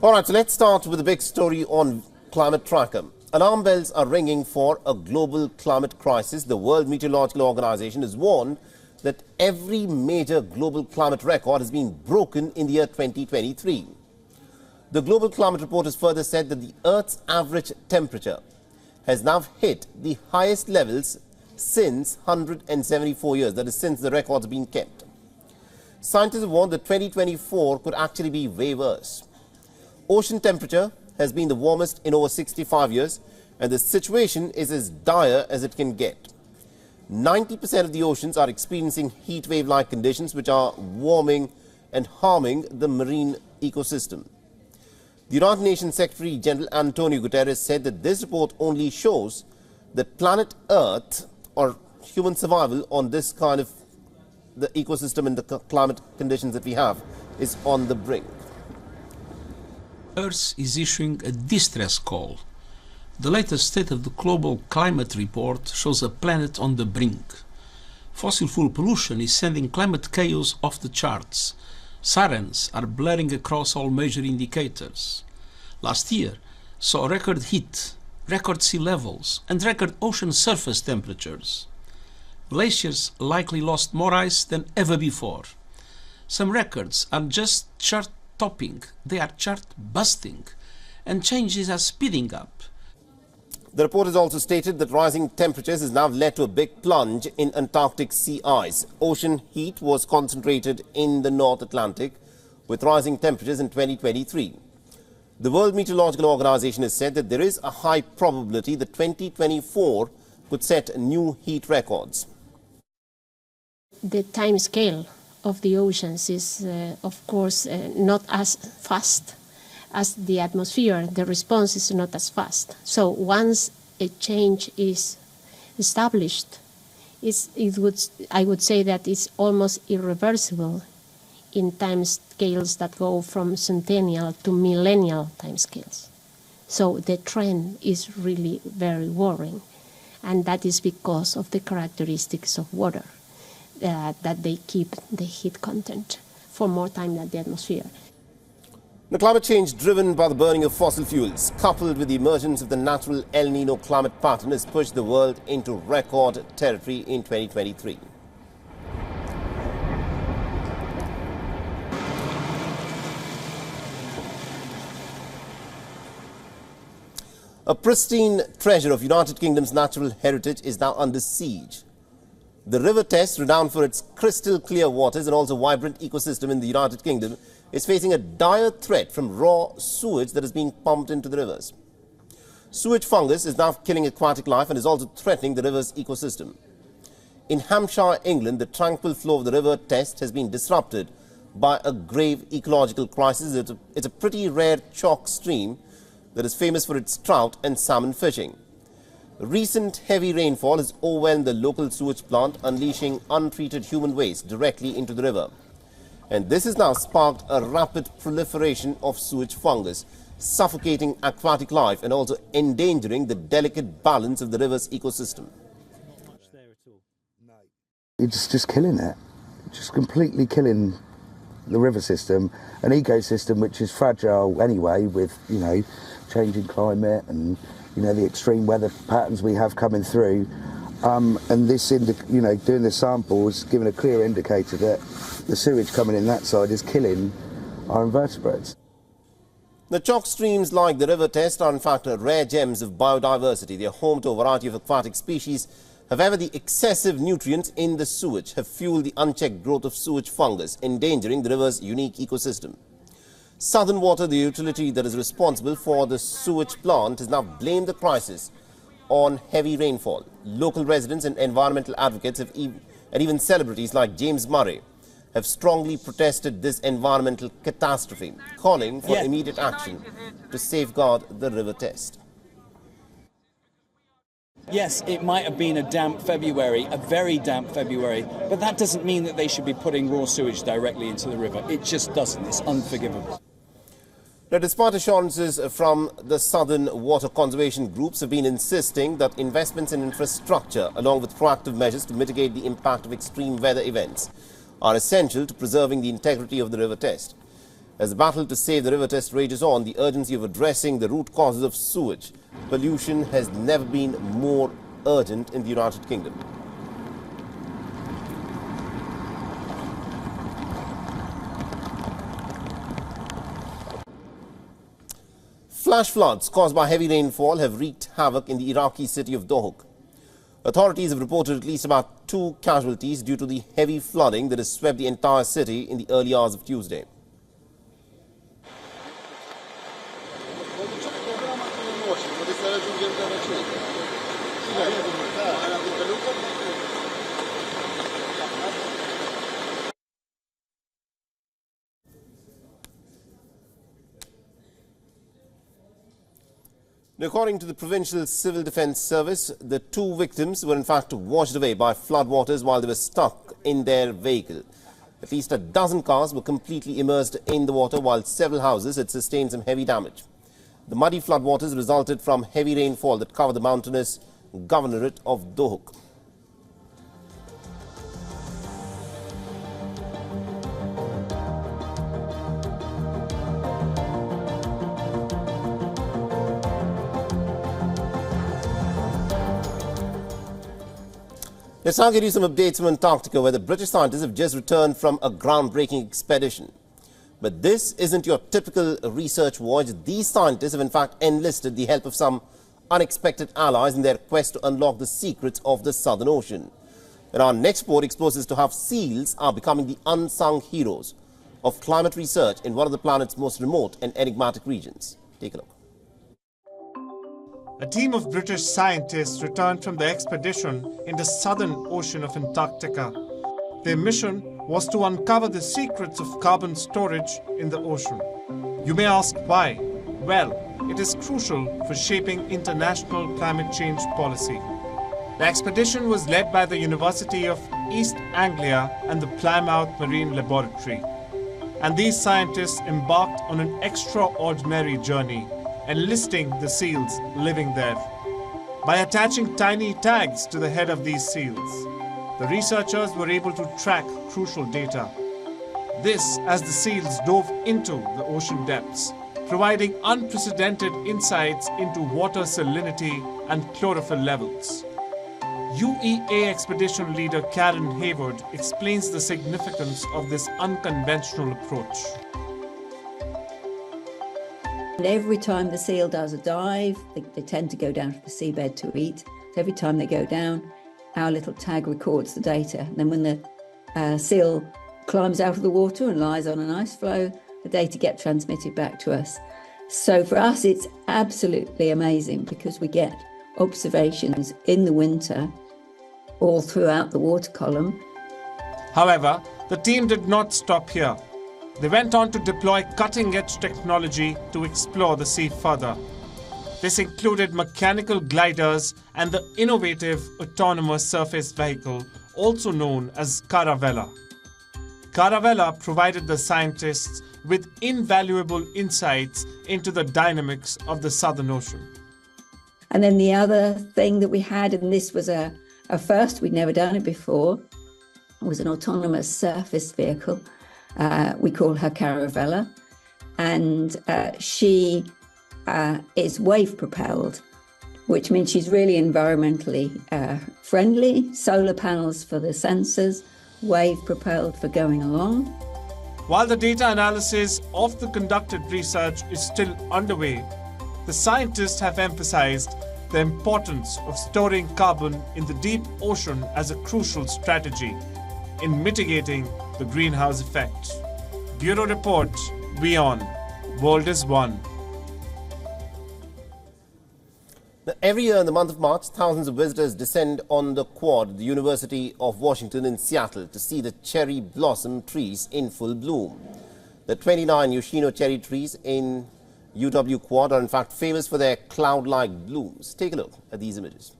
All right, so let's start with the big story on Climate Tracker. Alarm bells are ringing for a global climate crisis. The World Meteorological Organization has warned that every major global climate record has been broken in the year 2023. The Global Climate Report has further said that the Earth's average temperature has now hit the highest levels since 174 years, that is, since the records have been kept. Scientists have warned that 2024 could actually be way worse. Ocean temperature has been the warmest in over 65 years, and the situation is as dire as it can get. 90% of the oceans are experiencing heat wave-like conditions which are warming and harming the marine ecosystem. The United Nations Secretary General Antonio Guterres said that this report only shows that planet Earth, or human survival on this kind of the ecosystem and the climate conditions that we have, is on the brink. Earth is issuing a distress call. The latest State of the Global Climate Report shows a planet on the brink. Fossil fuel pollution is sending climate chaos off the charts. Sirens are blaring across all major indicators. Last year saw record heat, record sea levels, and record ocean surface temperatures. Glaciers likely lost more ice than ever before. Some records are just chart-topping, they are chart-busting, and changes are speeding up. The report has also stated that rising temperatures has now led to a big plunge in Antarctic sea ice. Ocean heat was concentrated in the North Atlantic, with rising temperatures in 2023. The World Meteorological Organization has said that there is a high probability that 2024 could set new heat records. The time scale of the oceans is, of course, not as fast as the atmosphere. The response is not as fast. So once a change is established, I would say that it's almost irreversible in time scales that go from centennial to millennial time scales. So the trend is really very worrying, and that is because of the characteristics of water, that they keep the heat content for more time than the atmosphere. The climate change driven by the burning of fossil fuels, coupled with the emergence of the natural El Niño climate pattern, has pushed the world into record territory in 2023. A pristine treasure of United Kingdom's natural heritage is now under siege. The River Test, renowned for its crystal clear waters and also vibrant ecosystem in the United Kingdom, is facing a dire threat from raw sewage that is being pumped into the rivers. Sewage fungus is now killing aquatic life and is also threatening the river's ecosystem. In Hampshire, England, the tranquil flow of the River Test has been disrupted by a grave ecological crisis. It's a pretty rare chalk stream that is famous for its trout and salmon fishing. Recent heavy rainfall has overwhelmed the local sewage plant, unleashing untreated human waste directly into the river. And this has now sparked a rapid proliferation of sewage fungus, suffocating aquatic life and also endangering the delicate balance of the river's ecosystem. It's just killing it, just completely killing the river system, an ecosystem which is fragile anyway with, changing climate and, the extreme weather patterns we have coming through. And this, doing the sample is giving a clear indicator that the sewage coming in that side is killing our invertebrates. The chalk streams like the River Test are in fact rare gems of biodiversity. They are home to a variety of aquatic species. However, the excessive nutrients in the sewage have fueled the unchecked growth of sewage fungus, endangering the river's unique ecosystem. Southern Water, the utility that is responsible for the sewage plant, has now blamed the crisis on heavy rainfall. Local residents and environmental advocates and even celebrities like James Murray have strongly protested this environmental catastrophe, calling for immediate action to safeguard the River Test. Yes, it might have been a damp February, a very damp February, but that doesn't mean that they should be putting raw sewage directly into the river. It just doesn't. It's unforgivable. Now, despite assurances from the southern water conservation groups have been insisting that investments in infrastructure, along with proactive measures to mitigate the impact of extreme weather events, are essential to preserving the integrity of the River Test. As the battle to save the river Test rages on, the urgency of addressing the root causes of sewage pollution has never been more urgent in the United Kingdom. Flash floods caused by heavy rainfall have wreaked havoc in the Iraqi city of Dohuk. Authorities have reported at least about 2 casualties due to the heavy flooding that has swept the entire city in the early hours of Tuesday. According to the Provincial Civil Defence Service, the 2 victims were in fact washed away by floodwaters while they were stuck in their vehicle. At least a dozen cars were completely immersed in the water, while several houses had sustained some heavy damage. The muddy floodwaters resulted from heavy rainfall that covered the mountainous governorate of Dohuk. Let's now give you some updates from Antarctica, where the British scientists have just returned from a groundbreaking expedition. But this isn't your typical research voyage. These scientists have in fact enlisted the help of some unexpected allies in their quest to unlock the secrets of the Southern Ocean. And our next report exposes to how seals are becoming the unsung heroes of climate research in one of the planet's most remote and enigmatic regions. Take a look. A team of British scientists returned from the expedition in the southern ocean of Antarctica. Their mission was to uncover the secrets of carbon storage in the ocean. You may ask why? Well, it is crucial for shaping international climate change policy. The expedition was led by the University of East Anglia and the Plymouth Marine Laboratory. And these scientists embarked on an extraordinary journey, enlisting the seals living there. By attaching tiny tags to the head of these seals, the researchers were able to track crucial data. This as the seals dove into the ocean depths, providing unprecedented insights into water salinity and chlorophyll levels. UEA expedition leader Karen Hayward explains the significance of this unconventional approach. And every time the seal does a dive, they tend to go down to the seabed to eat. So every time they go down, our little tag records the data. And then when the seal climbs out of the water and lies on an ice floe, the data get transmitted back to us. So for us, it's absolutely amazing because we get observations in the winter all throughout the water column. However, the team did not stop here. They went on to deploy cutting-edge technology to explore the sea further. This included mechanical gliders and the innovative autonomous surface vehicle, also known as Caravella. Caravella provided the scientists with invaluable insights into the dynamics of the Southern Ocean. And then the other thing that we had, and this was a first, we'd never done it before, was an autonomous surface vehicle. We call her Caravella, and she is wave propelled, which means she's really environmentally friendly. Solar panels for the sensors, wave propelled for going along. While the data analysis of the conducted research is still underway, the scientists have emphasized the importance of storing carbon in the deep ocean as a crucial strategy in mitigating the greenhouse effect. Bureau Report, WION, World is One. Now, every year in the month of March, thousands of visitors descend on the quad, the University of Washington in Seattle, to see the cherry blossom trees in full bloom. The 29 Yoshino cherry trees in UW Quad are in fact famous for their cloud-like blooms. Take a look at these images.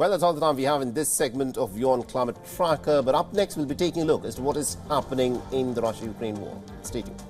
Well, that's all the time we have in this segment of WION Climate Tracker. But up next, we'll be taking a look as to what is happening in the Russia-Ukraine war. Stay tuned.